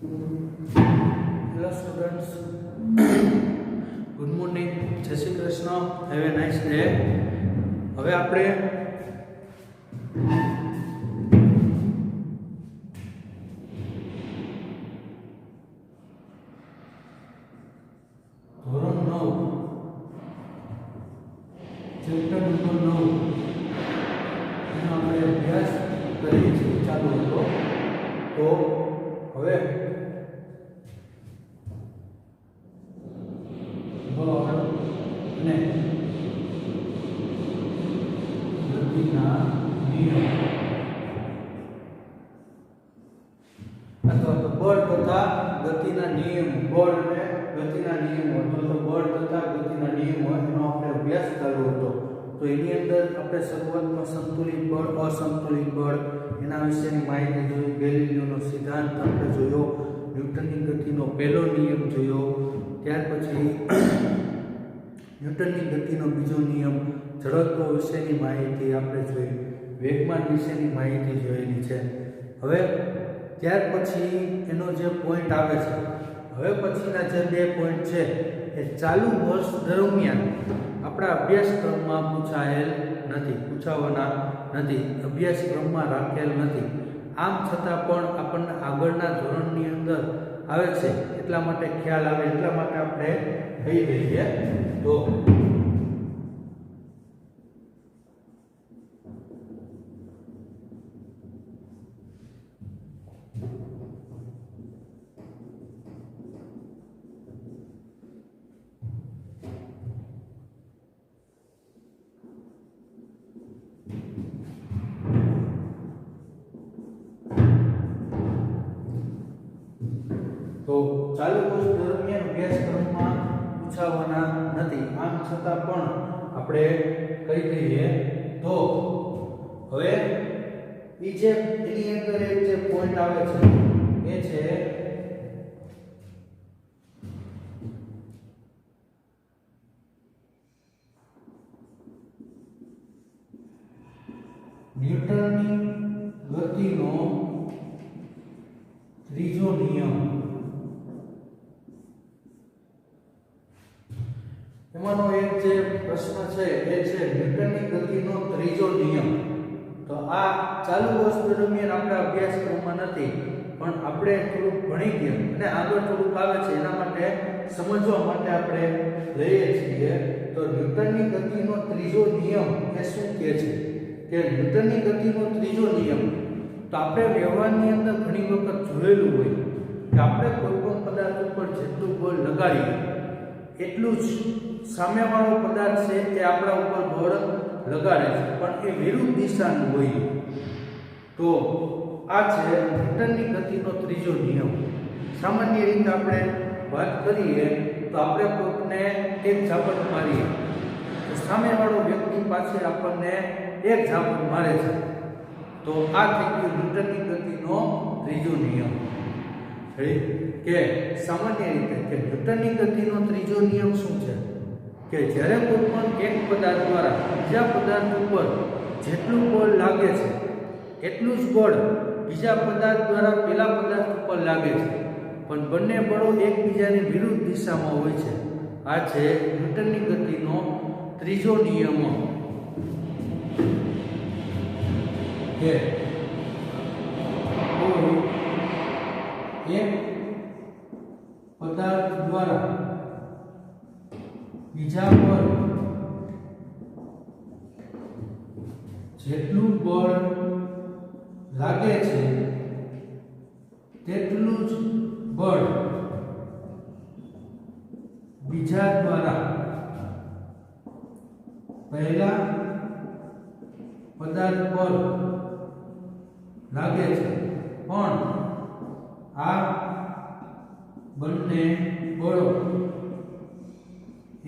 Hello students, good morning, જય Shri Krishna, have a nice day. હવે આપણે ધોરણ 9 ચેપ્ટર નંબર 9 એનો આપણે અભ્યાસ કરીએ છીએ, ચાલુ હતો. તો હવે અને ગતિના નિયમ અથવા તો બળ તથા ગતિના નિયમ, બળ અને ગતિના નિયમો અથવા તો બળ તથા ગતિના નિયમો એનો આપણે અભ્યાસ ચાલુ હતો. તો એની અંદર આપણે શરૂઆતમાં સંતુલિત બળ, અસંતુલિત બળ એના વિશેની માહિતી જોઈ, ગેલિલિયોનો સિદ્ધાંત આપણે જોયો, ન્યૂટનની ગતિનો પહેલો નિયમ જોયો, ત્યાર પછી ન્યૂટનની ગતિનો બીજો નિયમ, જડત્વ વિશેની માહિતી આપણે જોઈ, વેગમાન વિશેની માહિતી જોયેલી છે. હવે ત્યાર પછી એનો જે પોઈન્ટ આવે છે, હવે પછીના જે બે પોઈન્ટ છે એ ચાલુ વર્ષ દરમિયાન આપણા અભ્યાસક્રમમાં પૂછાવાના નથી, અભ્યાસક્રમમાં રાખેલ નથી. આમ છતાં પણ આપણને આગળના ધોરણની અંદર આવે છે, એટલા માટે ખ્યાલ આવે, એટલા માટે આપણે કહી દઈએ. તો ચાલુ વર્ષ દરમિયાન અભ્યાસક્રમમાં પૂછાવાના નથી, આમ છતાં પણ આપણે કહી દઈએ. તો હવે એની અંદર એક જે પોઈન્ટ આવે છે એ છે ન્યૂટનની ગતિનો ત્રીજો નિયમ. એમાંનો એક જે પ્રશ્ન છે એ છે ન્યૂટનની ગતિનો ત્રીજો નિયમ. તો આ ચાલુ વર્ષ દરમિયાન આપણા અભ્યાસક્રમમાં નથી, પણ આપણે થોડુંક ભણી ગયા અને આગળ થોડુંક આવે છે, એના માટે સમજવા માટે આપણે લઈએ છીએ. તો ન્યૂટનની ગતિનો ત્રીજો નિયમ એ શું કહે છે કે ન્યૂટનની ગતિનો ત્રીજો નિયમ, તો આપણે વ્યવહારની અંદર ઘણી વખત જોયેલું હોય કે આપણે કોઈ પણ પદાર્થ ઉપર જેટલું બળ લગાડીએ એટલું જ સામેવાળો પદાર્થ છે એ આપણા ઉપર બળ લગાડે છે, પણ એ વિરુદ્ધ દિશાનું હોય. તો આ છે ન્યૂટનની ગતિનો ત્રીજો નિયમ. સામાન્ય રીતે આપણે વાત કરીએ તો આપણે કોઈકને એક ઝાપટ મારીએ તો સામેવાળો વ્યક્તિ પાસે આપણને એક ઝાપટ મારે છે. તો આ થઈ ગયો ન્યૂટનની ગતિનો ત્રીજો નિયમ. કે સામાન્ય રીતે કે ન્યૂટનની ગતિનો ત્રીજો નિયમ શું છે કે જ્યારે કોઈ પણ એક પદાર્થ દ્વારા બીજા પદાર્થ ઉપર જેટલું બળ લાગે છે એટલું જ બળ બીજા પદાર્થ દ્વારા પેલા પદાર્થ ઉપર લાગે છે, પણ બંને બળો એકબીજાની વિરુદ્ધ દિશામાં હોય છે. આ છે ન્યૂટનની ગતિનો ત્રીજો નિયમ. કે એક પદાર્થ દ્વારા બીજા પર જેટલું બળ લાગે છે તેટલું જ બળ બીજા દ્વારા પહેલા પદાર્થ પર લાગે છે, પણ આ બંને બળો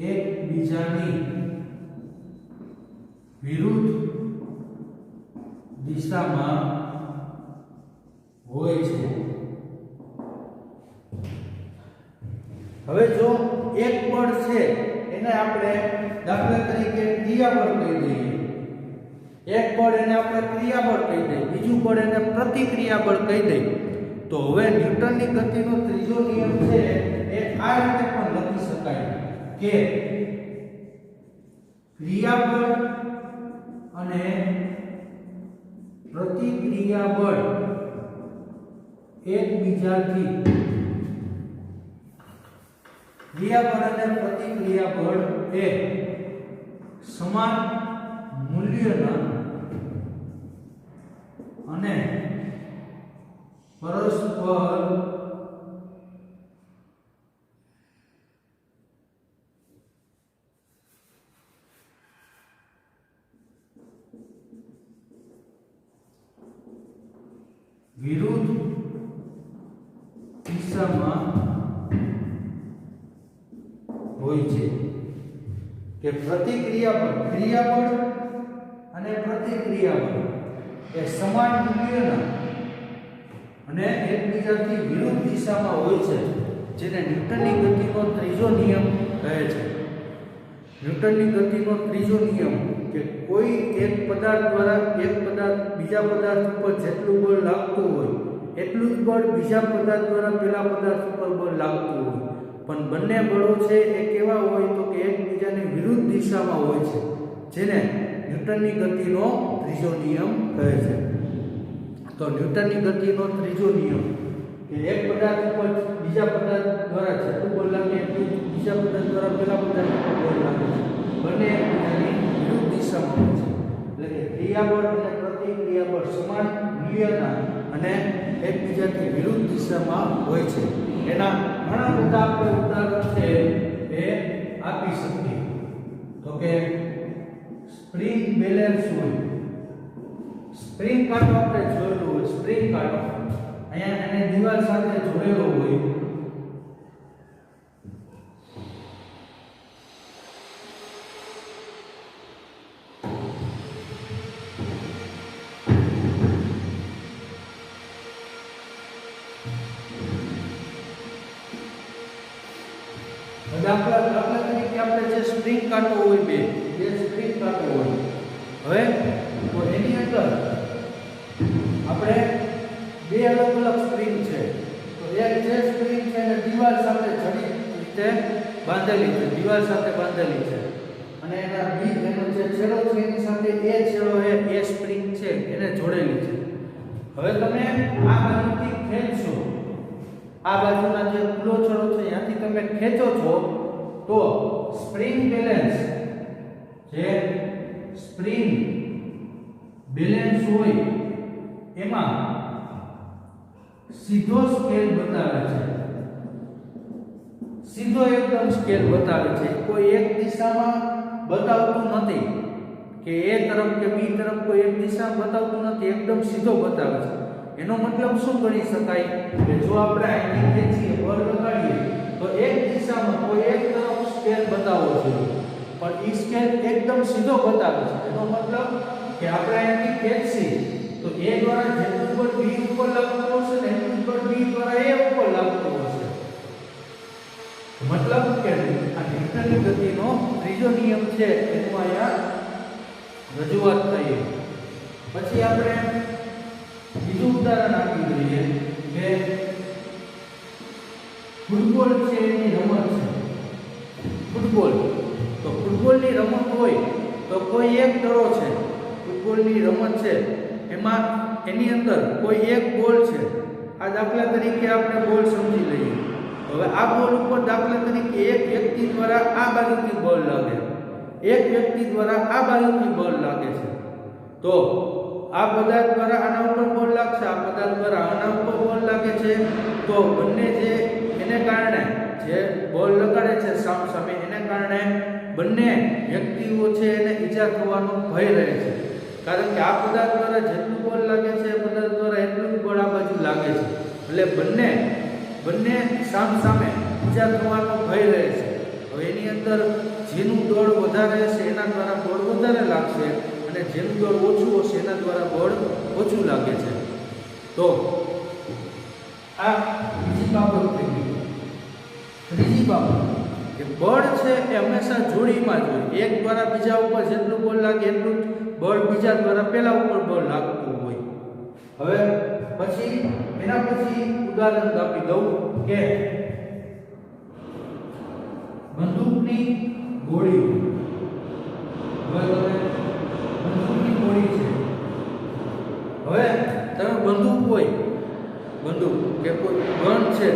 એકબીજાની વિરુદ્ધ દિશામાં હોય છે. હવે જો એક બળ છે એને આપણે દાખલા તરીકે ક્રિયાબળ કહી દઈએ, એક બળ એને આપણે ક્રિયાબળ કહી દઈએ, બીજું બળ એને પ્રતિક્રિયાબળ કહી દઈએ. તો હવે ન્યૂટનની ગતિનો ત્રીજો નિયમ છે એ આ રીતે પણ લખી શકાય કે ક્રિયાબળ અને પ્રતિક્રિયાબળ એકબીજાથી ક્રિયાબળ અને પ્રતિક્રિયાબળ એ સમાન મૂલ્યના અને પરસ્પર વિરુદ્ધ દિશામાં હોય છે કે ક્રિયાબળ અને પ્રતિક્રિયાબળ એ સમાન મૂલ્યના અને એકબીજાથી વિરુદ્ધ દિશામાં હોય છે, જેને ન્યૂટનની ગતિનો ત્રીજો નિયમ કહે છે. ન્યૂટનની ગતિનો ત્રીજો નિયમ કે કોઈ એક પદાર્થ દ્વારા બીજા પદાર્થ ઉપર જેટલું બળ લાગતું હોય એટલું જ બળ બીજા પદાર્થ દ્વારા પેલા પદાર્થ ઉપર બળ લાગતું હોય, પણ બંને બળો છે એ કેવા હોય તો કે એકબીજાની વિરુદ્ધ દિશામાં હોય છે, જેને ન્યૂટનની ગતિનો ત્રીજો નિયમ કહે છે. તો ન્યૂટનની ગતિનો ત્રીજો નિયમ કે એક પદાર્થ ઉપર બીજા પદાર્થ દ્વારા જેટલું બળ લાગે એટલું બીજા પદાર્થ દ્વારા પેલા પદાર્થ ઉપર બળ લાગે છે, બંને એકબીજાની વિરુદ્ધ દિશામાં હોય છે. એટલે કે ક્રિયાબળ અને પ્રતિક્રિયાબળ સમાન મૂલ્યના અને એકબીજાથી વિરુદ્ધ દિશામાં હોય છે. એના ઘણા બધા આપણે ઉદાહરણ છે એ આપી શકીએ. તો કે સ્પ્રિંગ બેલેન્સ હોય, સ્પ્રિંગ કાંટો આપણે જોયેલું હોય, સ્પ્રિંગ કાંટો અહીંયા એને દિવાલ સાથે જોડેલો હોય, દાખલા તરીકે આપણે જે સ્પ્રિંગ કાંટો હોય બે સ્પ્રિંગ કાંટો હોય, હવે તો એની અંદર આપણે બે અલગ અલગ સ્પ્રિંગ છે. તો એક જે સ્પ્રિંગ છે એને દિવાલ સાથે જડી રીતે બાંધેલી છે, દિવાલ સાથે બાંધેલી છે, અને એનો જે છેડો છે એની સાથે એ છેડો એ સ્પ્રિંગ છે એને જોડેલી છે. હવે તમે આ બાજુથી ખેંચશો, આ બાજુના જે ખુલ્લો છેડો છે ત્યાંથી તમે ખેંચો છો તો સ્પ્રિંગ બેલેન્સ હોય એમાં સીધો સ્કેલ બતાવે છે, સીધો એકદમ સ્કેલ બતાવે છે, કોઈ એક દિશામાં બતાવતું નથી કે એ તરફ કે બી તરફ કોઈ એક દિશામાં બતાવતું નથી, એકદમ સીધો બતાવે છે. એનો મતલબ શું ગણી શકાય કે જો આપણે અહીંથી ખેંચીએ બળ લગાડીએ તો એક દિશામાં કોઈ એક તરફ સ્કેલ બતાવવો જોઈએ, પણ એ સ્કેલ એકદમ સીધો બતાવે છે. એનો મતલબ કે આપણે અહીંથી ખેંચીએ તો એ દ્વારા જેટલું બળ બી ઉપર લાગતું હશે ને એટલું બળ બી દ્વારા એ ઉપર લાગતું હશે. મતલબ કે આ ન્યૂટનની ગતિનો ત્રીજો નિયમ છે એનું અહીંયા રજૂઆત થઈ. પછી આપણે બીજું ઉદાહરણ આપી દઈએ કે ફૂટબોલ છે એની રમત છે. ફૂટબોલની રમત હોય તો કોઈ એક દડો છે, ફૂટબોલની રમત છે એમાં એની અંદર કોઈ એક બોલ છે. આ દાખલા તરીકે આપણે બોલ સમજી લઈએ. હવે આ બોલ ઉપર દાખલા તરીકે એક વ્યક્તિ દ્વારા આ બાજુથી બોલ લાગે, એક વ્યક્તિ દ્વારા આ બાજુથી બોલ લાગે છે, તો આ પદાર્થ દ્વારા આના ઉપર બોલ લાગશે, આ પદાર્થ દ્વારા આના ઉપર બોલ લાગે છે, તો બંને જે એને કારણે જે બોલ લગાડે છે સામે એને કારણે બંને વ્યક્તિઓ છે એને ઈજા થવાનો ભય રહે છે, કારણ કે આ પદાર્થ દ્વારા જેટલું બોલ લાગે છે એ પદાર્થ દ્વારા એટલું જ બોલ આ બાજુ લાગે છે, એટલે બંને સામે ઈજા થવાનો ભય રહે છે. હવે એની અંદર જેનું દળ વધારે હશે એના દ્વારા બોલ વધારે લાગશે અને જેનું દળ ઓછું હશે એના દ્વારા બળ ઓછું લાગે છે. તો આ બીજી બાબત થઈ ગઈ. ત્રીજી બાબત કે બળ છે એ હંમેશા જોડીમાં જ હોય, એક દ્વારા બીજા ઉપર જેટલું બળ લાગે એટલું જ બળ બીજા દ્વારા પેલા ઉપર બળ લાગતું હોય. હવે પછી એના પછી ઉદાહરણ આપી દઉં કે બંદૂકની ગોળી. હવે બંદૂકની ગોળી છે. હવે તમે બંદૂક હોય, બંદૂક કે કોઈ ગન છે,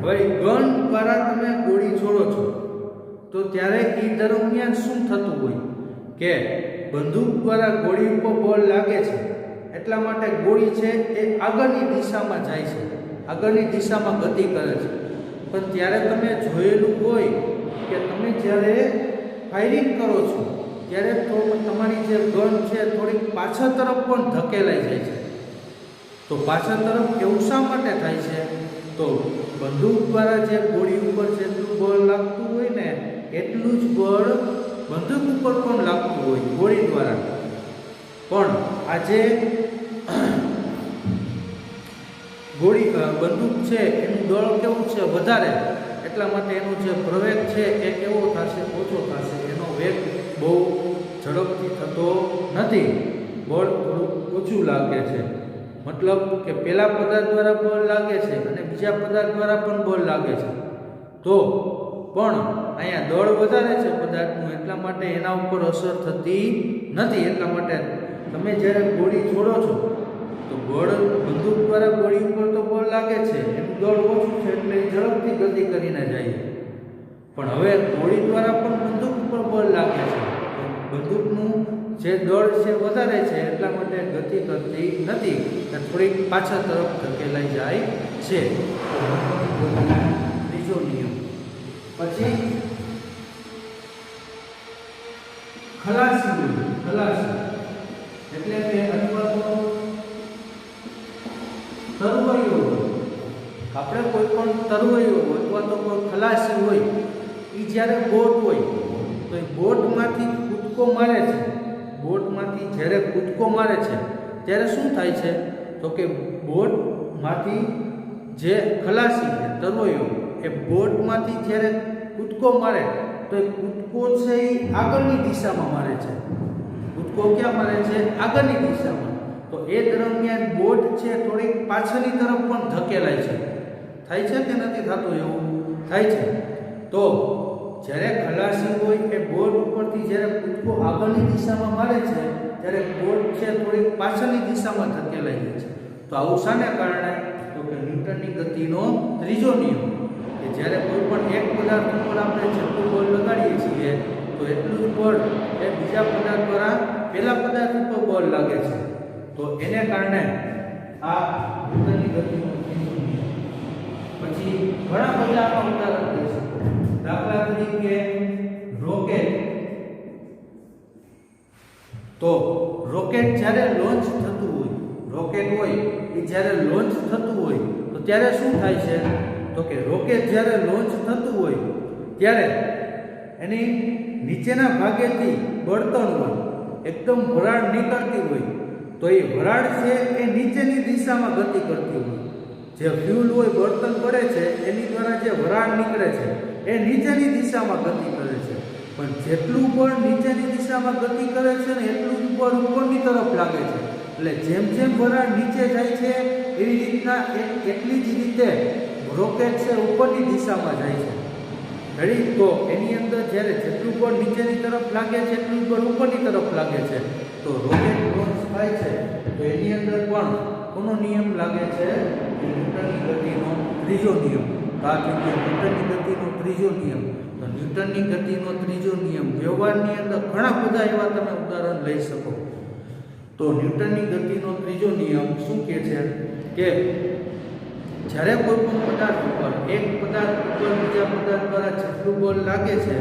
હવે ગન દ્વારા તમે ગોળી છોડો છો તો ત્યારે એ દરમિયાન શું થતું હોય કે બંદૂક દ્વારા ગોળી ઉપર બોલ લાગે છે, એટલા માટે ગોળી છે એ આગળની દિશામાં જાય છે, આગળની દિશામાં ગતિ કરે છે. પણ ત્યારે તમે જોયેલું હોય કે તમે જ્યારે ફાયરિંગ કરો છો ત્યારે તમારી જે ગન છે થોડીક પાછળ તરફ પણ ધકેલાઈ જાય છે. તો પાછળ તરફ એવું શા માટે થાય છે? તો બંદૂક દ્વારા જે ગોળી ઉપર જેટલું બળ લાગતું હોય ને એટલું જ બળ બંદૂક ઉપર પણ લાગતું હોય ગોળી દ્વારા. પણ આજે ગોળી બંદૂક છે એનું દળ કેવું છે વધારે, એટલા માટે એનો જે પ્રવેગ છે એ કેવો થશે? ઓછો થશે. એનો વેગ બહુ ઝડપથી થતો નથી, બળ થોડું ઓછું લાગે છે. મતલબ કે પેલા પદાર્થ દ્વારા બળ લાગે છે અને બીજા પદાર્થ દ્વારા પણ બળ લાગે છે, તો પણ અહીંયા દળ વધારે છે પદાર્થનું, એટલા માટે એના ઉપર અસર થતી નથી. એટલા માટે તમે જ્યારે ગોળી છોડો છો તો બળ બંદૂક દ્વારા ગોળી ઉપર તો બળ લાગે છે, એનું દળ ઓછું છે એટલે ઝડપથી ગતિ કરીને જાય. પણ હવે ગોળી દ્વારા પણ બંદૂક ઉપર બળ લાગે છે, બંદૂકનું જે દળ છે વધારે છે એટલા માટે ગતિ કરતી નથી, થોડીક પાછળ તરફ ધકેલાઈ જાય છે. ત્રીજો નિયમ. પછી ખલાસી. ખલાસી એટલે કે અથવા તો તરવૈયો. આપણે કોઈ પણ તરવૈયો અથવા તો કોઈ ખલાસી હોય, એ જ્યારે બોટ હોય તો એ બોટમાંથી કૂદકો મારે છે. બોટમાંથી જ્યારે કૂદકો મારે છે ત્યારે શું થાય છે? તો કે બોટમાંથી જે ખલાસી છે તરવૈયો એ બોટમાંથી જ્યારે કૂદકો મારે તો એ કૂદકો છે એ આગળની દિશામાં મારે છે. કૂદકો ક્યાં મારે છે? આગળની દિશામાં. તો એ દરમિયાન બોટ છે થોડીક પાછળની તરફ પણ ધકેલાય છે. થાય છે કે નથી થતું? એવું થાય છે. તો જ્યારે ખલાસી હોય એ બોટ ઉપરથી જ્યારે કૂદકો આગળની દિશામાં મારે છે ત્યારે બોટ છે થોડીક પાછળની દિશામાં ધકેલાઈ જાય છે. તો આવું શાને કારણે? તો કે ન્યૂટનની ગતિનો ત્રીજો નિયમ, કે જ્યારે કોઈ પણ એક પદાર્થ ઉપર આપણે જેટલું બળ લગાડીએ છીએ તો એટલું જ બળ એ બીજા પદાર્થ દ્વારા પેલા પદાર્થ ઉપર બળ લાગે છે. તો એને કારણે આ ન્યૂટનની ગતિનો ત્રીજો નિયમ. પછી ઘણા બધા આપણે ઉદાહરણ લઈ શકો. દાખલા તરીકે રોકેટ. તો રોકેટ જ્યારે લોન્ચ થતું હોય, રોકેટ હોય એ જ્યારે લોન્ચ થતું હોય તો ત્યારે શું થાય છે? તો કે રોકેટ જ્યારે લોન્ચ થતું હોય ત્યારે એની નીચેના ભાગેથી બળતણ હોય, એકદમ વરાળ નીકળતી હોય, તો એ વરાળ છે એ નીચેની દિશામાં ગતિ કરતી હોય. જે ફ્યુલ હોય, બળતણ પડે છે એની દ્વારા જે વરાળ નીકળે છે એ નીચેની દિશામાં ગતિ કરે છે. પણ જેટલું બળ નીચેની દિશામાં ગતિ કરે છે ને એટલું જ બળ ઉપરની તરફ લાગે છે. એટલે જેમ જેમ વરાળ નીચે જાય છે એવી રીતના એટલી જ રીતે રોકેટ છે ઉપરની દિશામાં જાય છે. રેડી? તો એની અંદર જ્યારે જેટલું બળ નીચેની તરફ લાગે છે એટલું બળ ઉપરની તરફ લાગે છે. તો રોકેટ લોન્ચ થાય છે તો એની અંદર પણ કોનો નિયમ લાગે છે? ન્યૂટનની ગતિનો ત્રીજો નિયમ. આ ન્યૂટનની ગતિનો ત્રીજો નિયમ. તો ન્યૂટનની ગતિનો ત્રીજો નિયમ વ્યવહારની અંદર ઘણા બધા એવા તમે ઉદાહરણ લઈ શકો. તો ન્યૂટનની ગતિનો ત્રીજો નિયમ શું કહે છે? કે જ્યારે કોઈ પણ પદાર્થ ઉપર એક પદાર્થ ઉપર બીજા પદાર્થ દ્વારા જેટલું બળ લાગે છે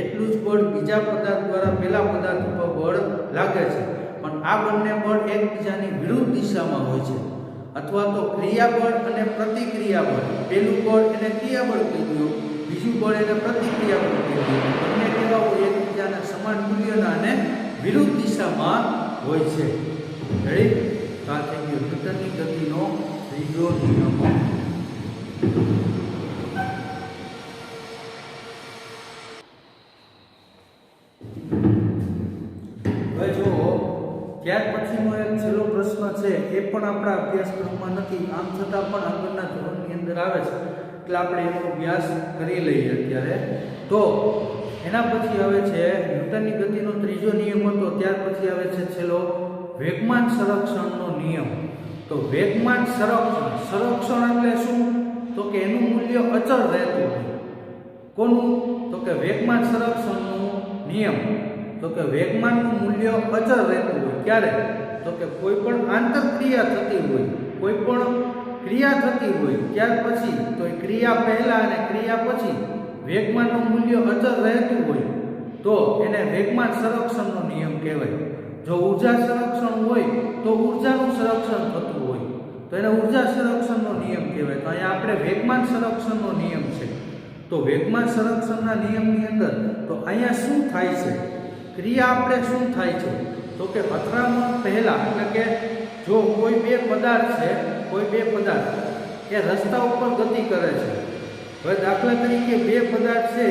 એટલું જ બળ બીજા પદાર્થ દ્વારા પેલા પદાર્થ ઉપર બળ લાગે છે. પણ આ બંને બળ એકબીજાની વિરુદ્ધ દિશામાં હોય છે. અથવા તો ક્રિયાબળ અને પ્રતિક્રિયાબળ. પેલું બળ એને ક્રિયાબળ કહી દો, બીજું બળ એને પ્રતિક્રિયાબળ કહી દો. બંને કેવા હોય? એકબીજાના સમાન મૂલ્યના અને વિરુદ્ધ દિશામાં હોય છે. રેડી? આ થઈ ગયો ન્યૂટનની ગતિનો ત્રીજો નિયમ. હવે જુઓ, ત્યાર પછીનો એક છેલ્લો પ્રશ્ન છે એ પણ આપણા અભ્યાસક્રમમાં નથી, આમ છતાં પણ આગળના ધોરણની અંદર આવે છે એટલે આપણે એનો અભ્યાસ કરી લઈએ અત્યારે. તો એના પછી આવે છે ન્યૂટનની ગતિનો ત્રીજો નિયમ હતો, ત્યાર પછી આવે છે છેલ્લો વેગમાન સંરક્ષણનો નિયમ. તો વેગમાન સંરક્ષણ એટલે શું? તો કે એનું મૂલ્ય અચળ રહેતું હોય. કોનું? તો કે વેગમાન સંરક્ષણનો નિયમ. તો કે વેગમાનનું મૂલ્ય અચળ રહેતું હોય. ક્યારે? તો કે કોઈ પણ આંતરક્રિયા થતી હોય, કોઈ પણ ક્રિયા થતી હોય ત્યાર પછી, તો એ ક્રિયા પહેલા અને ક્રિયા પછી વેગમાનનું મૂલ્ય અચળ રહેતું હોય તો એને વેગમાન સંરક્ષણનો નિયમ કહેવાય. જો ઊર્જા સંરક્ષણ હોય તો ઊર્જાનું સંરક્ષણ થતું હોય તો એને ઊર્જા સંરક્ષણનો નિયમ કહેવાય. તો અહીંયા આપણે વેગમાન સંરક્ષણનો નિયમ છે. તો વેગમાન સંરક્ષણના નિયમની અંદર તો અહીંયા શું થાય છે? ક્રિયા આપણે શું થાય છે? તો કે અથડામણ પહેલા, એટલે કે જો કોઈ બે પદાર્થ છે, કોઈ બે પદાર્થ એ રસ્તા ઉપર ગતિ કરે છે. હવે દાખલા તરીકે બે પદાર્થ છે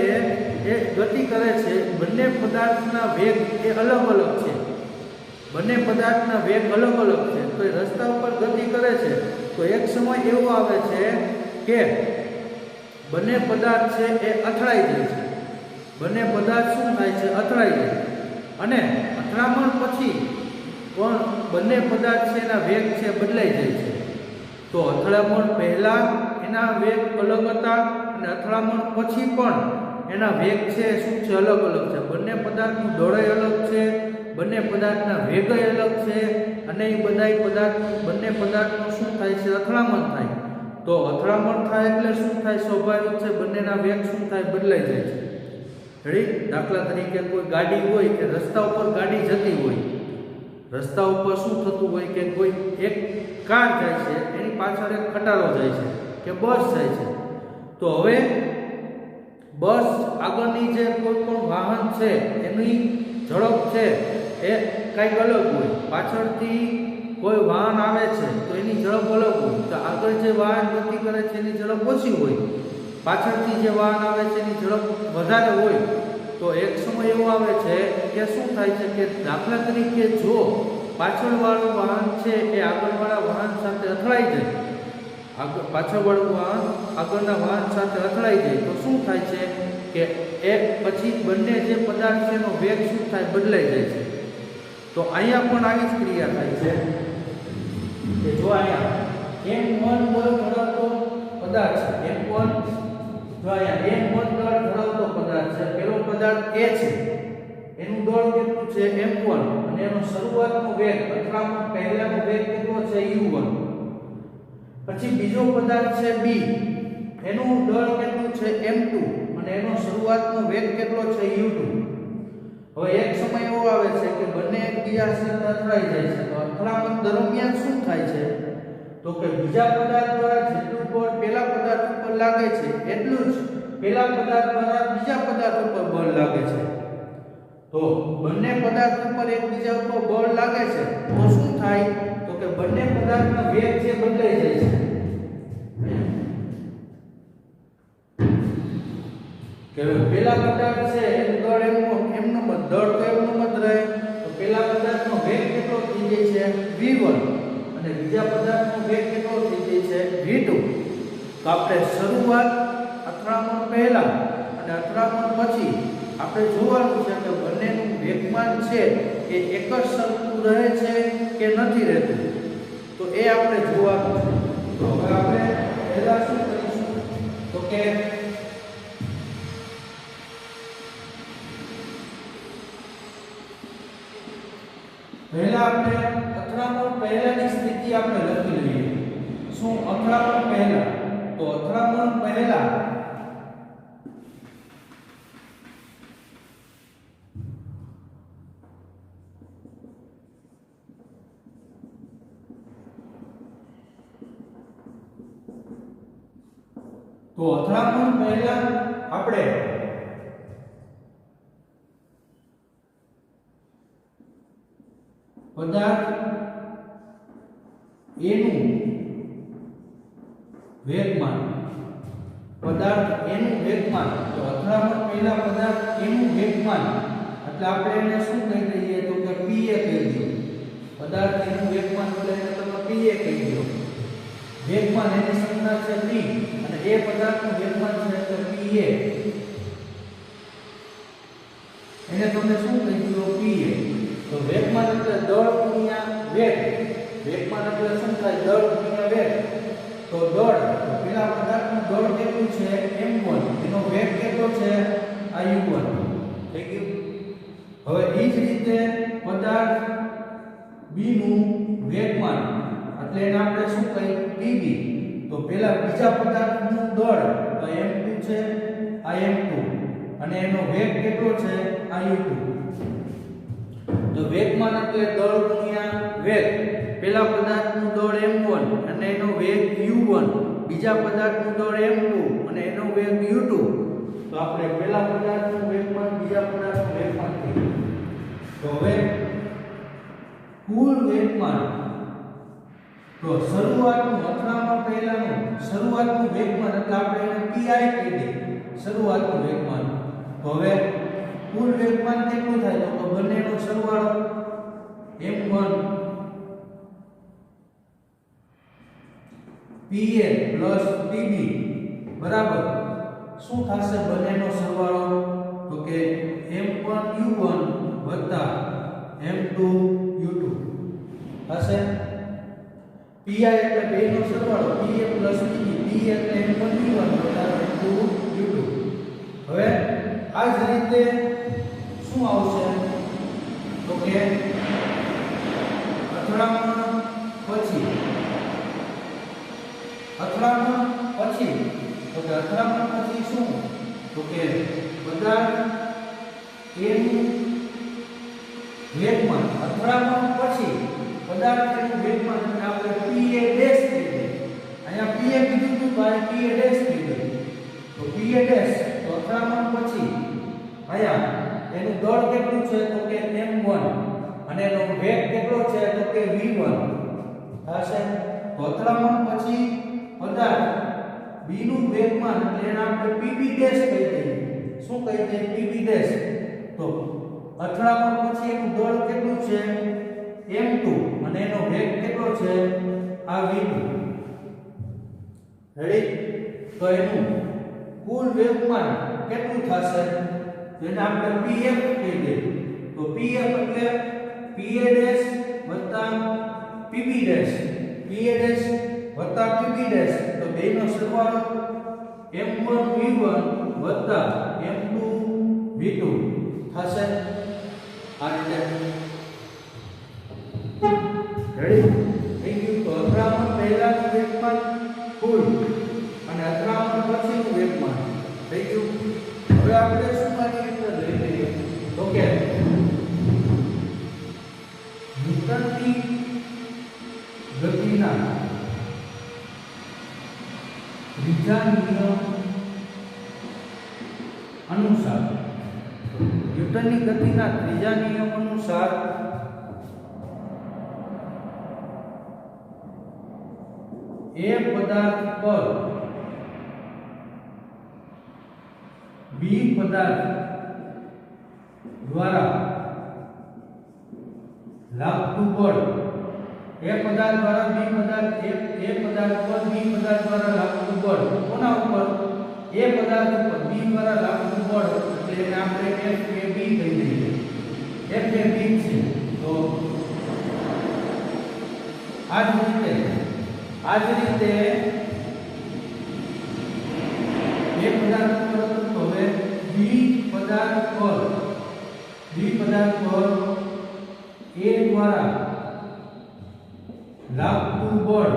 એ ગતિ કરે છે, બંને પદાર્થના વેગ એ અલગ અલગ છે, બંને પદાર્થના વેગ અલગ અલગ છે. તો એ રસ્તા ઉપર ગતિ કરે છે તો એક સમય એવો આવે છે કે બંને પદાર્થ છે એ અથડાઈ જાય છે. બંને પદાર્થ શું થાય છે? અથડાઈ જાય. અને અથડામણ પછી પણ બંને પદાર્થ છે એના વેગ છે બદલાઈ જાય છે. તો અથડામણ પહેલા એના વેગ અલગ હતા અને અથડામણ પછી પણ એના વેગ છે શું છે? અલગ અલગ છે. બંને પદાર્થનું દળય અલગ છે, બંને પદાર્થના વેગય અલગ છે અને એ બંને પદાર્થનું શું થાય છે? અથડામણ થાય. તો અથડામણ થાય એટલે શું થાય? સ્વાભાવિક છે બંનેના વેગ શું થાય? બદલાઈ જાય છે. દાખલા તરીકે કોઈ ગાડી હોય કે રસ્તા ઉપર ગાડી જતી હોય, રસ્તા ઉપર શું થતું હોય કે કોઈ એક કાર જાય છે, એની પાછળ એક ખટારો જાય છે કે બસ જાય છે. તો હવે બસ આગળની જે કોઈ પણ વાહન છે એની ઝડપ છે એ કંઈક અલગ હોય, પાછળથી કોઈ વાહન આવે છે તો એની ઝડપ અલગ હોય. તો આગળ જે વાહન ગતિ કરે છે એની ઝડપ ઓછી હોય, પાછળથી જે વાહન આવે છે એની ઝડપ વધારે હોય. તો એક સમય એવો આવે છે કે શું થાય છે કે દાખલા તરીકે જો પાછળવાળું વાહન છે એ આગળવાળા વાહન સાથે અથડાઈ જાય, પાછળવાળું વાહન આગળના વાહન સાથે અથડાઈ જાય તો શું થાય છે કે એ પછી બંને જે પદાર્થ છે એનો વેગ શું થાય? બદલાઈ જાય છે. તો અહીંયા પણ આવી જ ક્રિયા થાય છે કે જો અહીંયા m1 દળ ધરાવતો પદાર્થ છે, m1 જો અહીંયા m1 દળ ધરાવતો પદાર્થ છે, પેલો પદાર્થ a છે, એનું દળ કેટલું છે? m1 અને એનો શરૂઆતનો વેગ અથડામણ પહેલાનો વેગ કેટલો છે? u1. પછી બીજો પદાર્થ છે b, એનું દળ કેટલું છે? m2 અને એનો શરૂઆતનો વેગ કેટલો છે? u2. હવે એક સમય એવો આવે છે કે બંને એકબીજા સાથે અથડાઈ જાય છે. તો અથડામણ દરમિયાન શું થાય છે? તો કે બીજા પદાર્થ દ્વારા જેટલું બળ પેલા પદાર્થ ઉપર લાગે છે એટલું જ પેલા પદાર્થ દ્વારા બીજા પદાર્થ ઉપર બળ લાગે છે. તો બંને પદાર્થ ઉપર એકબીજા ઉપર બળ લાગે છે તો શું થાય? તો કે બંને પદાર્થના વેગ જે બદલાઈ જાય છે. કે પેલા પદાર્થ છે એનું દળ એમનો દળ તો એમનો જ રહે. તો પેલા પદાર્થનો વેગ કેટલો થઈ જાય છે? v1 અને બીજા પદાર્થનો વેગ કેટલો થઈ જાય છે? v2. તો આપણે શરૂઆત અથડામણ પહેલા અને અથડામણ પછી આપણે જોવાનું છે કે બંનેનું વેગમાન છે એ એક જ સરખું રહે છે કે નથી રહેતું. તો એ આપણે જોવાનું છે. તો હવે આપણે પહેલા શું કરીશું? તો કે પહેલા આપણે અથડામણ પહેલાની સ્થિતિ આપણે લખી લઈએ. શું અથડામણ પહેલા? તો અથડામણ પહેલા આપણે પદાર્થ A નું વેગમાન, પદાર્થ A નું વેગમાન, તો અથડામણ પહેલા પદાર્થ A નું વેગમાન એટલે આપણે એને શું કહી દઈએ? તો કે PA કહી દઈએ. પદાર્થનું વેગમાન એટલે એને તમે પીએ કહી દો. વેગમાન એની સંજ્ઞા છે p અને એ પદાર્થનું વેગમાન છે એટલે pa. એને તમે શું કહી દો pa. તો વેગમાન એટલે દળ ગુણ્યા વેગ. વેગમાન એટલે શું થાય? દળ ગુણ્યા વેગ. તો દળ તો પેલા પદાર્થનું દળ કેટલું છે? m1. એનો વેગ કેટલો છે? u1. થઈ ગયું. હવે એ જ રીતે પદાર્થ b નું વેગમાન એટલે એને આપણે શું કહીએ? pb. તો પેલા બીજા પદાર્થનું દળ તો m2 છે, આ m2 અને એનો વેગ કેટલો છે? આ u2. તો વેગમાન એટલે દળ ગુણ્યા વેગ. પેલા પદાર્થનું દળ m1 અને એનો વેગ u1, બીજા પદાર્થનું દળ m2 અને એનો વેગ u2. તો આપણે પેલા પદાર્થનું વેગમાન બીજા પદાર્થનું વેગમાન થઈ ગયું. તો હવે કુલ વેગમાન તો શરૂઆતનું અથડામણ પહેલાનું શરૂઆતનું વેગમાન એટલે આપણે એને pi કહી દઈએ. શરૂઆતનું વેગમાન. તો હવે કુલ વેગમાન કેટલું થાય? તો બંનેનો સરવાળો m1 pa pb બરાબર શું થશે? બંનેનો સરવાળો તો કે m1 u1 m2 u2 થશે. pi એટલે બેનો સરવાળો pa pb. p એટલે m1 u1 m2 u2. હવે આ જ રીતે શું આવશે? તો કે અથડામણ પછી તો કે અથડામણ પછી શું? તો કે પદાર્થ a નું વેગમાન અથડામણ પછી પદાર્થનું વેગમાન એટલે આપણે pa ડેશ કહી દઈએ. અહીંયા pa કીધું તો pa ડેશ કહી દઈએ. તો pa ડેશ તો અથડામણ પછી અહીંયા એનું દળ કેટલું છે? તો કે m1 અને એનો વેગ કેટલો છે? તો કે v1 થશે. તો અથડામણ પછી પદાર્થ b નું વેગમાન એટલે એને આપણે pb ડેશ કહી દઈએ. શું કહી દઈએ? pb dash. તો અથડામણ પછી એનું દળ કેટલું છે? m2 અને એનો વેગ કેટલો છે? આ v2. રેડી? તો એનું કુલ વેગમાન કેટલું થશે? જેને આપણે pf કહી દઈએ. તો pf એટલે pa ડેશ વત્તા pb ડેશ. pa ડેશ વત્તા pb ડેશ. તો બેનો સરવાળો m1 v1 વત્તા m2 v2 થશે. આ રીતે રેડી થઈ ગયું. તો અથડામણ પહેલાનું વેગમાન કુલ અને અથડામણ પછીનું વેગમાન થઈ ગયું. હવે આપણે શું માની રીતે લઈ લઈએ? તો કે ન્યૂટનની ગતિના ત્રીજા નિયમ અનુસાર ન્યૂટનની ગતિના ત્રીજા નિયમ અનુસાર એ પદાર્થ પર બી પદાર્થ દ્વારા લાગતું બળ એ પદાર્થ દ્વારા બી પદાર્થ એ પદાર્થ પર બી પદાર્થ દ્વારા લાગતું બળ કોના ઉપર? એ પદાર્થ ઉપર બી દ્વારા લાગતું બળ એટલે એને આપણે Fab કહી દઈએ. Fab છે. તો આ જ રીતે એ પદાર્થ પર તો હવે બી પદાર્થ પર એ દ્વારા લાગતું બળ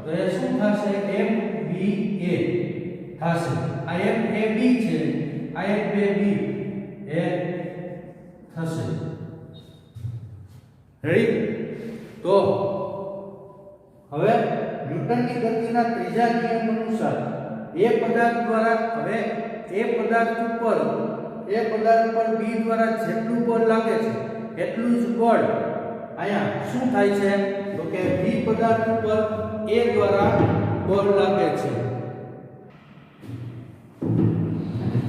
તો એ શું થશે? FBA થશે. આ FAB છે, આ FAB એ થશે. રેડી? તો હવે ન્યૂટનની ગતિના ત્રીજા નિયમ અનુસાર એ પદાર્થ દ્વારા હવે એ પદાર્થ પર બી દ્વારા જેટલું બળ લાગે છે એટલું જ બળ અહીંયા શું થાય છે? તો કે બી પદાર્થ ઉપર એ દ્વારા બળ લાગે છે.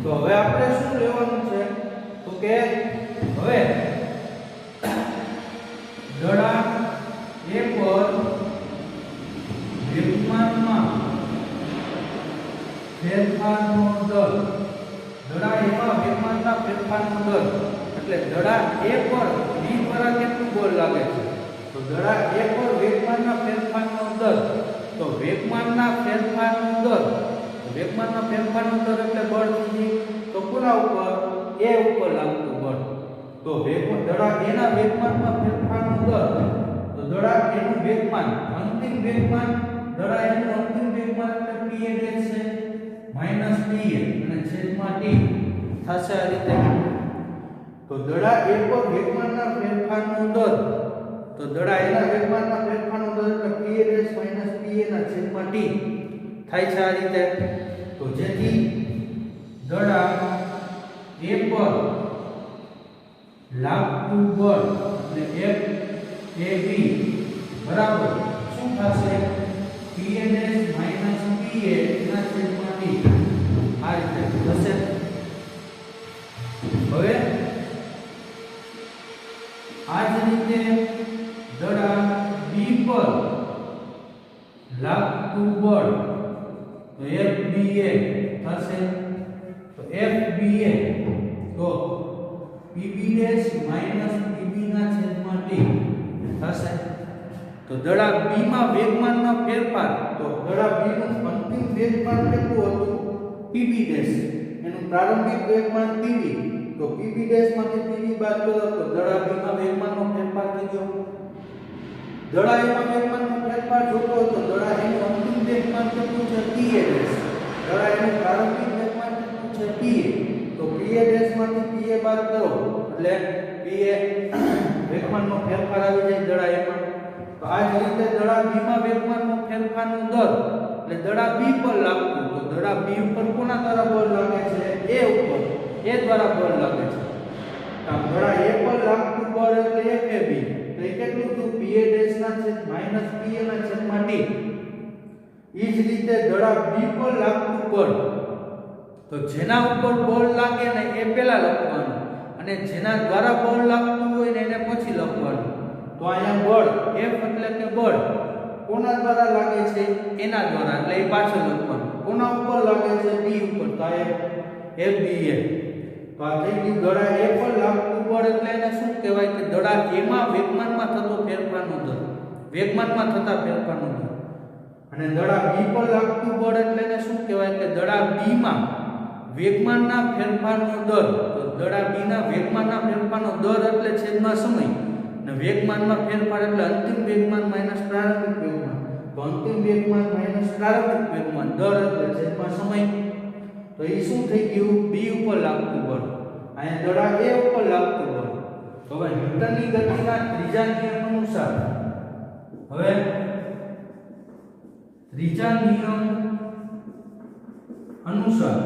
તો હવે આપણે શું લેવાનું છે? તો કે હવે દળાંક એ પર વેગમાનમાં ફેરફારનો દર, દડા એમાં વેગમાનના ફેરફારનો દર એટલે દડા એ પર v દ્વારા કેટલું બળ લાગે છે? તો દડા એ પર વેગમાનના ફેરફારનો દર, તો વેગમાનના ફેરફારનો દર, વેગમાનના ફેરફારનો દર એટલે બળ થઈ, તો કોના ઉપર? એ ઉપર લાગતું બળ. તો દડા એના વેગમાનમાં ફેરફારનો દર, તો દડા એનું વેગમાન, અંતિમ વેગમાન, દડા એનું અંતિમ વેગમાન એટલે pa ડેશ છે માઈનસ pa અને છેદમાં t થશે આ રીતે. તો દડા એ પર વેગમાનના ફેરફારનો દર, તો દડા એના વેગમાનના ફેરફારનો દર એટલે pa ડેશ માઈનસ pa ના છેદમાં t થાય છે આ રીતે. તો જેથી દડા એ પર લાગતું બળ એટલે F AB બરાબર શું થશે? pa ડેશ માઈનસ pa ના છેદમાં t આ રીતે થશે. હવે આ જ રીતે દડા B પર લાગતું બળ તો FBA થશે. તો FBA તો PB ડેશ માઈનસ PB ના છેદમાં t થશે. તો દડા B માં વેગમાનનો ફેરફાર, તો દડા B નું અંતિમ વેગમાન કેટલું હતું? PB ડેશ, એનું પ્રારંભિક વેગમાન PB, તો PB ડેશ માંથી PB બાદ કરો તો દડા B માં વેગમાનનો ફેરફાર થઈ ગયો. દડા A માં વેગમાનનો ફેરફાર જોતો તો દડા એનું અંતિમ વેગમાન કેટલું છે? PA ડેશ, દડા એનું પ્રારંભિક વેગમાન કેટલું છે? PA, તો PA ડેશ માંથી PA બાદ કરો એટલે PA વેગમાનનો ફેરફાર આવી જાય દડા A માં. તો આ જ રીતે દડા B માં વેગમાનનો ફેરફારનો દર એટલે દડા B પર લાગતું, તો દડા B ઉપર કોના દ્વારા બળ લાગે છે? A ઉપર, A દ્વારા બળ લાગે છે. તો દડા A પર લાગતું બળ એટલે FAB, તો એ કેટલું થયું? PA ડેશ ના છેદ માઈનસ PA ના છેદમાં t. એ જ રીતે દડા B પર લાગતું બળ, તો જેના ઉપર બળ લાગે ને એ પહેલા લખવાનું અને જેના દ્વારા બળ લાગતું હોય ને એને પછી લખવાનું. તો અહીંયા બળ F એટલે કે બળ કોના દ્વારા લાગે છે? એના દ્વારા, એટલે એ પાછળ લખવાનું. કોના ઉપર લાગે છે? B ઉપર, તો આ FBA. તો આ થઈ ગયું દડા A પર લાગતું બળ એટલે એને શું કહેવાય? કે દડા A માં વેગમાનમાં થતો ફેરફારનો દર, વેગમાનમાં થતા ફેરફારનો દર. અને દડા B પર લાગતું બળ એટલે એને શું કહેવાય? કે દડા B માં વેગમાનના ફેરફારનો દર, તો દડા B ના વેગમાનના ફેરફારનો દર એટલે છેદમાં સમય, અને વેગમાનમાં ફેરફાર એટલે અંતિમ વેગમાન માઈનસ પ્રારંભિક વેગમાન, તો અંતિમ વેગમાન માઈનસ પ્રારંભિક વેગમાન, દર એટલે છેદમાં સમય. તો એ શું થઈ ગયું? B ઉપર લાગતું બળ, અહીંયા દડા A ઉપર લાગતું બળ. તો હવે ન્યૂટનની ગતિના ત્રીજા નિયમ અનુસાર, હવે ત્રીજા નિયમ અનુસાર,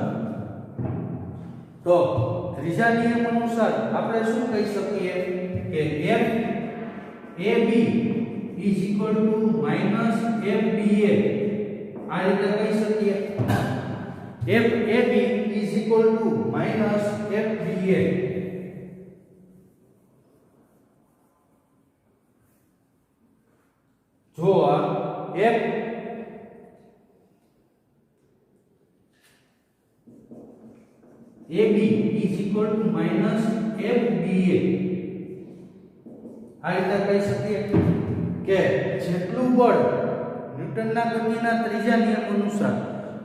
તો ત્રીજા નિયમ અનુસાર આપણે શું કહી શકીએ? કે FAB is equal to minus FBA, આ રીતે કહી શકીએ. FAB is equal to minus FBA. જો આ FAB is equal to minus FBA, આ રીતે કહી શકીએ કે જેટલું બળ ન્યૂટનના ગતિના ત્રીજા નિયમ અનુસાર,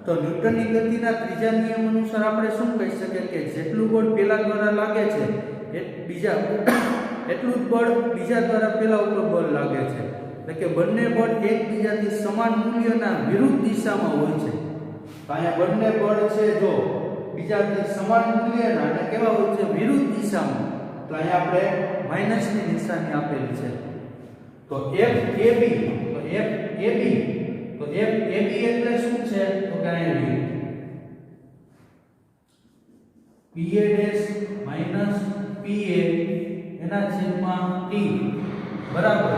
તો ન્યૂટનની ગતિના ત્રીજા નિયમ અનુસાર આપણે શું કહી શકીએ? કે જેટલું બળ પહેલા દ્વારા લાગે છે એ બીજા એટલું જ બળ બીજા દ્વારા પહેલા ઉપર બળ લાગે છે. એટલે કે બંને બળ એકબીજાથી સમાન મૂલ્યના વિરુદ્ધ દિશામાં હોય છે. તો અહીંયા બંને બળ છે જો બીજાથી સમાન મૂલ્યના અને કેવા હોય છે? વિરુદ્ધ દિશામાં. તો અહીંયા આપણે માઈનસની નિશાની આપેલી છે. તો FAB, તો FAB, તો FAB એટલે શું છે? તો કે અહીંયા PA ડેશ માઈનસ PA એના છેદમાં t બરાબર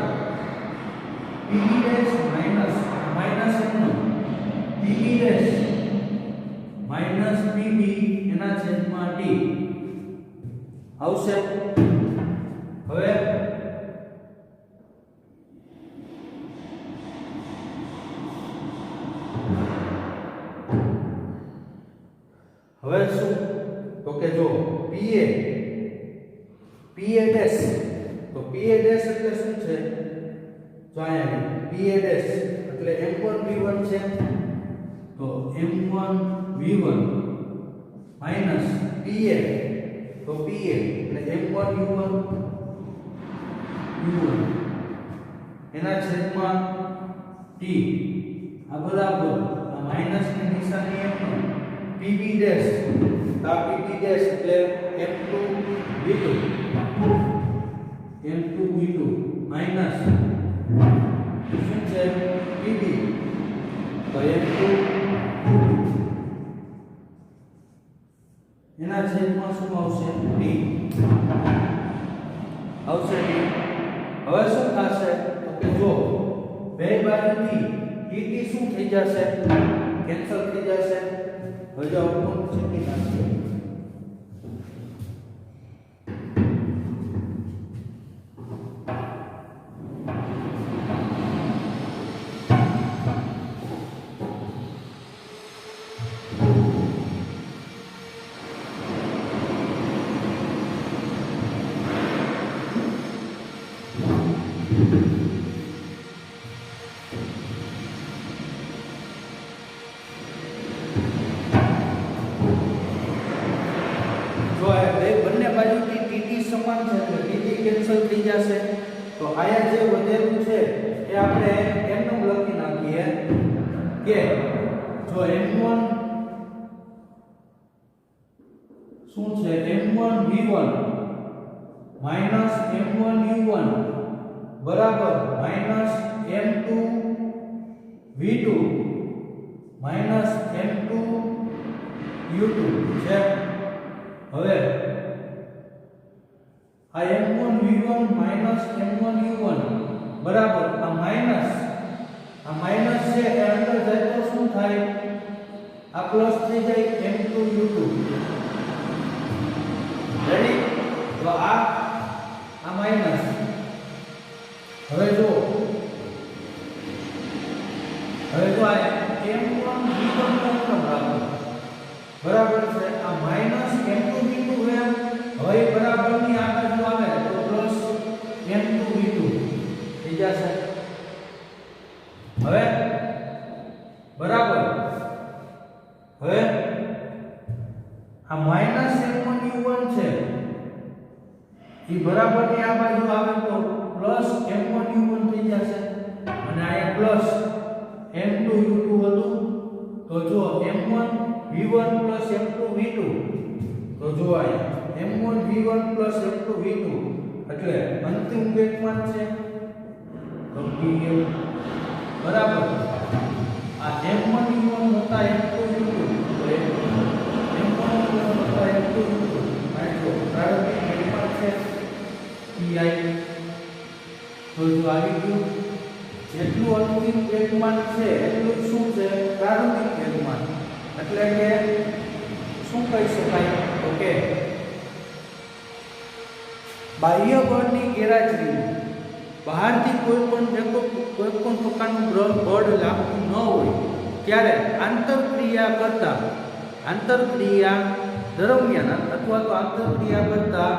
PB ડેશ માઈનસ એનું PB ડેશ માઈનસ PB એના છેદમાં t આવશે. હવે હવે શું તો કે જો PA ડેશ, તો PA ડેશ એટલે શું છે? જો અહીંયા PA ડેશ એટલે m1 v1 છે, તો m1 v1 માઈનસ PA, તો PA એટલે m1 u1 એના છેદમાં t, આ બરાબર આ માઈનસ ની નિશાની m PB ડેશ, આ PB ડેશ એટલે m2 v2 માઈનસ શું છે PB, તો m2 એના છેદમાં શું આવશે? d આવશે d. હવે શું થશે તો કે જો બે બાજુથી dt શું થઈ જશે? કેન્સલ થઈ જશે. હવે જો આઉટપુટ ચેકી નાખીએ, સમાન છે એટલે dt કેન્સલ થઈ જશે. તો આયા જે વધેલું છે એ આપણે એમનું લખી નાખીએ કે જો m1 શું છે? m1 v1 minus m1 u1 બરાબર minus m2 v2 minus m2 u2 છે. હવે આ m1 v1 minus m1 u1 બરાબર આ માઈનસ છે એ અંદર જાય તો શું થાય? આ પ્લસ થઈ જાય m2 u2. રેડી? તો આ માઈનસ. હવે જો આ m1 v1 નો ક્રમ રાખો બરાબર છે. આ માઈનસ m2 v2 હવે બરાબર ની આ બાજુ આવે તો પ્લસ m2 v2 થઈ જશે. હવે બરાબર હવે આ માઈનસ m1 u1 છે એ બરાબર ની આ બાજુ આવે તો પ્લસ m1 u1 થઈ જશે અને આ પ્લસ m2 u2 હતું. તો જો m1 v1 plus m2 v2 તો જો આ m1 v1 plus m2 v2 એટલે અંતિમ વેગમાન છે તો pm બરાબર આ m1 u1 વત્તા m2 u2 તો m1 u1 વત્તા m2 u2 આ જો પ્રારંભિક વેગમાન છે pi. તો જો આવી ગયું જેટલું અંતિમ વેગમાન છે એટલું શું છે? પ્રારંભિક વેગમાન. એટલે કે શું કહી શકાય? ઓકે, બાહ્ય બળની ગેરહાજરીમાં બહારથી કોઈ પણ પ્રકારનું બળ લાગતું ન હોય ત્યારે આંતરક્રિયા દરમિયાન અથવા તો આંતરક્રિયા કરતા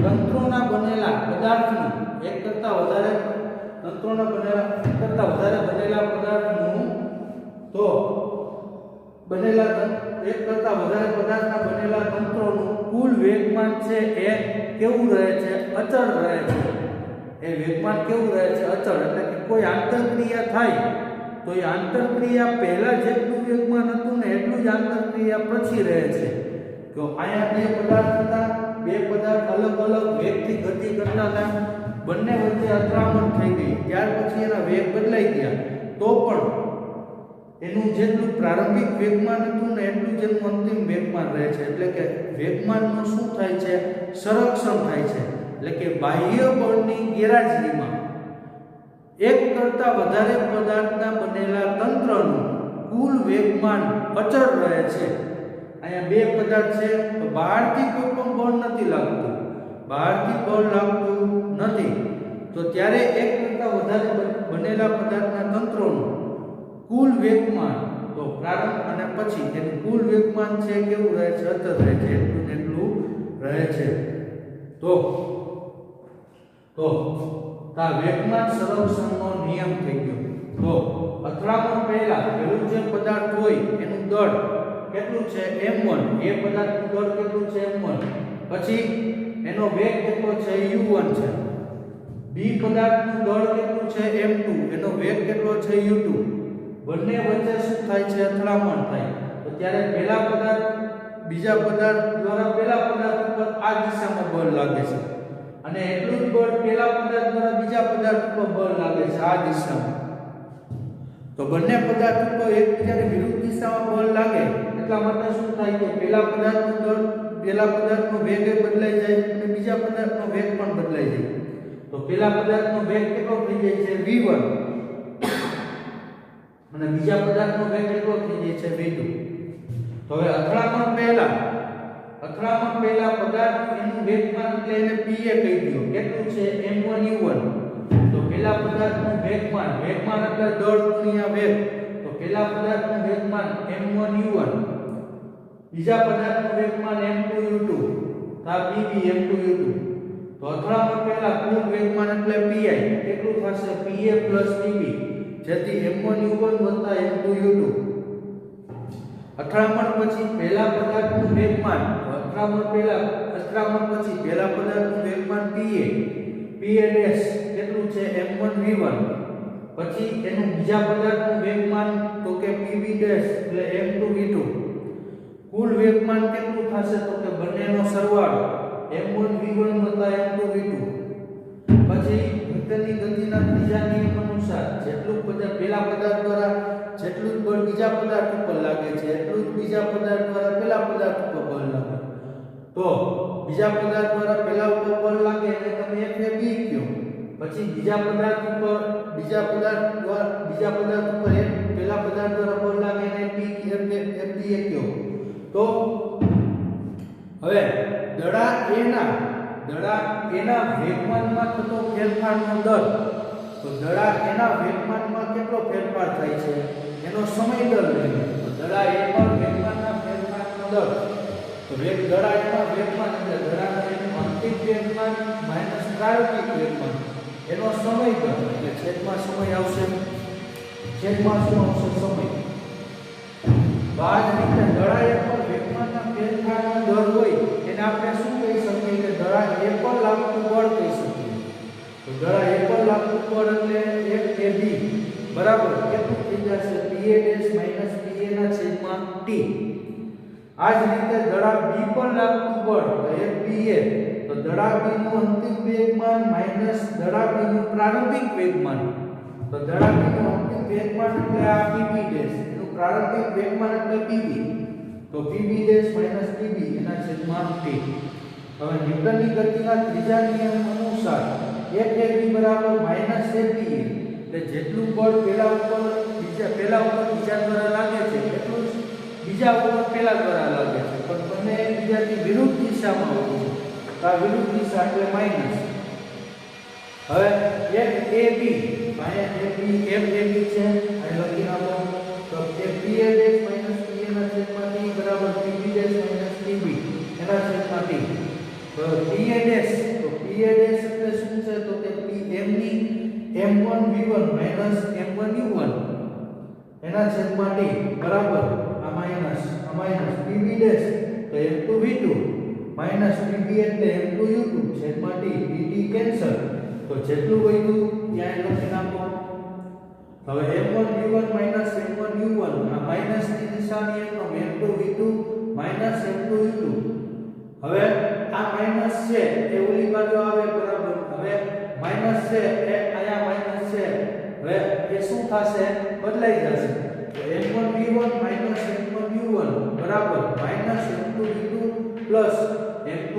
તંત્રોના બનેલા પદાર્થનું એક કરતા વધારે પદાર્થનું તો એક કરતા વધારે પદાર્થના બનેલા તંત્રોનું કુલ વેગમાન છે એ કેવું રહે છે? અચળ રહે છે. એ વેગમાન કેવું રહે છે? અચળ. એટલે કે કોઈ આંતરક્રિયા થાય તો એ આંતરક્રિયા પહેલા જેટલું વેગમાન હતું ને એટલું જ આંતરક્રિયા પછી રહે છે. તો અહીંયા બે પદાર્થ હતા, બે પદાર્થ અલગ અલગ વેગથી ગતિ કરતા હતા, બંને વચ્ચે અથડામણ થઈ ગઈ, ત્યાર પછી એના વેગ બદલાઈ ગયા તો પણ એનું જેટલું પ્રારંભિક વેગમાન હતું ને એટલું જ એનું અંતિમ વેગમાન રહે છે. એટલે કે વેગમાનનું શું થાય છે? સંરક્ષણ થાય છે. એટલે કે બાહ્ય બળની ગેરહાજરીમાં એક કરતા વધારે પદાર્થના બનેલા તંત્રનું કુલ વેગમાન અચળ રહે છે. અહીંયા બે પદાર્થ છે તો બહારથી કોઈ પણ બળ નથી લાગતું, તો ત્યારે એક કરતા વધારે બનેલા પદાર્થના તંત્રોનું કુલ વેગમાન તો પ્રારંભ અને પછી એનું કુલ વેગમાન છે કેવું રહે છે? અચળ રહે છે, એટલું ને એટલું રહે છે. તો આ વેગમાન સંરક્ષણનો નિયમ થઈ ગયો. તો અથડામણ પહેલા પેલું જે પદાર્થ હોય એનું દળ કેટલું છે? m1. એ પદાર્થનું દળ કેટલું છે? m1. પછી એનો વેગ કેટલો છે? u1 છે. બી પદાર્થનું દળ કેટલું છે? m2. એનો વેગ કેટલો છે? u2. બંને વચ્ચે શું થાય છે? અથડામણ થાય. તો ત્યારે પહેલા પદાર્થ બીજા પદાર્થ દ્વારા પહેલા પદાર્થ ઉપર આ દિશામાં બળ લાગે છે અને એટલું જ બળ પહેલા પદાર્થ દ્વારા બીજા પદાર્થ ઉપર બળ લાગે છે આ દિશામાં. તો બંને પદાર્થ ઉપર એકબીજાની વિરુદ્ધ દિશામાં બળ લાગે એટલા માટે શું થાય કે પહેલા પદાર્થનું દળ પહેલા પદાર્થનો વેગ બદલાઈ જાય અને બીજા પદાર્થનો વેગ પણ બદલાઈ જાય. તો પહેલા પદાર્થનો વેગ કેટલો થઈ જાય છે? v1 અને બીજા પદાર્થનો વેગ કેટલો થઈ જાય છે? v2. તો હવે અથડામણ પહેલા પદાર્થ એનું વેગમાન એટલે એને pa કહી દો. કેટલું છે? m1 u1. તો પહેલા પદાર્થનું વેગમાન એટલે દળ ગુણ્યા વેગ. તો પહેલા પદાર્થનું વેગમાન m1 u1, બીજા પદાર્થનું વેગમાન m2 u2. તો આ pb m2 u2. તો અથડામણ પહેલા કુલ વેગમાન એટલે pi કેટલું થશે? pa pb, જેથી m1 u1 m2 u2. અથડામણ પછી પહેલા પદાર્થનું વેગમાન અથડામણ પછી પહેલા પદાર્થનું વેગમાન pa ડેશ કેટલું છે? m1 v1. પછી એનું બીજા પદાર્થનું વેગમાન તો કે pb ડેશ એટલે m2 v2. કુલ વેગમાન કેટલું થશે? તો કે બંનેનો સરવાળો m1 v1 m2 v2. પછી ન્યૂટનની ગતિના ત્રીજા નિયમ અનુસાર જેટલું પહેલા પદાર્થ દ્વારા જેટલું બળ બીજા પદાર્થ ઉપર લાગે છે એટલું જ બીજા પદાર્થ દ્વારા પહેલા પદાર્થ ઉપર બળ લાગે. તો બીજા પદાર્થ દ્વારા પહેલા ઉપર બળ લાગે એટલે તમે FAB કહો. પછી બીજા પદાર્થ ઉપર પહેલા પદાર્થ દ્વારા બળ લાગે એને FBA કહો. તો હવે દડા એના વેગમાનમાં થતો ફેરફારનો દર. તો દડા એના વેગમાનમાં કેટલો ફેરફાર થાય છે એનો સમય દર લઈને. તો દડા એ પર વેગમાનના ફેરફારનો દર. તો દડા એના વેગમાન એટલે દડાના એનું અંતિમ વેગમાન માઈનસ પ્રારંભિક વેગમાન એનો સમય દર. એટલે છેદમાં સમય આવશે. છેદમાં શું આવશે? સમય. બાદ રીતે દડા એ પર વેગમાનના ફેરફારનો દર હોય એને આપણે શું કહી શકીએ કે દડા એ પર લાગતું બળ કહી શકીએ. તો દડા એ પર લાગતું બળ એટલે FAB બરાબર કેટલું થઈ જશે? pa ડેશ માઈનસ pa ના છેદમાં t. આ જ રીતે દડા b પર લાગતું બળ તો FBA. તો દડા b નું અંતિમ વેગમાન માઈનસ દડા b નું પ્રારંભિક વેગમાન. તો દડા b નું અંતિમ વેગમાન એટલે આ pb ડેશ, એનું પ્રારંભિક વેગમાન એટલે pb. તો pb ડેશ માઈનસ pb એના છેદમાં t. હવે ન્યૂટનની ગતિના ત્રીજા નિયમ અનુસાર FAB બરાબર માઈનસ FBA. એટલે જેટલું બળ પહેલા ઉપર બીજા દ્વારા લાગે છે એટલું જ બીજા ઉપર પહેલા દ્વારા લાગે છે, પણ બંને એકબીજાથી વિરુદ્ધ દિશામાં હોય છે. આ વિરુદ્ધ દિશા એટલે માઈનસ. હવે FAB FAB છે અહીં લખી નાખો. તો FBA ડેશ માઈનસ PA ના છેદમાં t બરાબર PB ડેશ માઈનસ PB એના છેદમાં t. તો PA ડેશ એટલે શું છે? તો કે m ની m1 v1 minus m1 u1 એના છેદમાં t બરાબર આ માઈનસ PB ડેશ તો m2 v2 માઈનસ PB એટલે m2 u2 છેદમાં t. dt cancel. તો જેટલું વધ્યું ત્યાં લખી નાખો. હવે m1 v1 minus m1 u1 આ માઈનસ ની દિશાની એનો m2 v2 minus m2 u2. હવે આ માઈનસ છે એ ઓલી બાજુ આવે બરાબર. હવે માઈનસ છે એ અહીંયા માઈનસ છે. હવે એ શું થશે? બદલાઈ જશે. તો m1 v1 minus m1 u1 બરાબર minus m2 v2 plus m2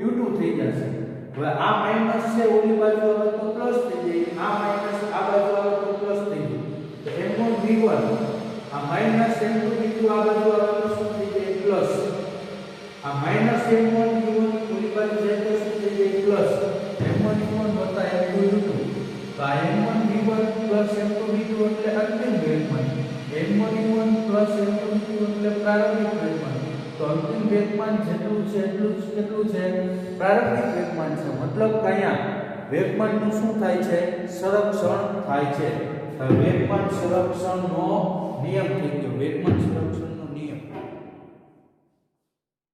u2 થઈ જશે. હવે આ માઈનસ છે ઓલી બાજુ આવે તો પ્લસ થઈ જાય. આ માઈનસ આ બાજુ આવે તો પ્લસ થઈ જાય. તો m1 v1 આ માઈનસ m2 v2 આ બાજુ આવે તો શું થઈ જાય? પ્લસ. આ માઈનસ m1 u1 ઓલી બાજુ જાય તો શું થઈ જાય? પ્લસ. m1 u1 વત્તા m2 u2. તો આ m1 v1 plus m2 v2 એટલે અંતિમ વેગમાન m1 m1u1 પ્લસ m2u2 એટલે પ્રારંભિક વેગમાન. તો અંતિમ વેગમાન જેટલું છે એટલું જ કેટલું છે? પ્રારંભિક વેગમાન છે. મતલબ કે અહીંયા વેગમાનનું શું થાય છે? સંરક્ષણ થાય છે. તો વેગમાન સંરક્ષણનો નિયમ થઈ ગયો. વેગમાન સંરક્ષણનો નિયમ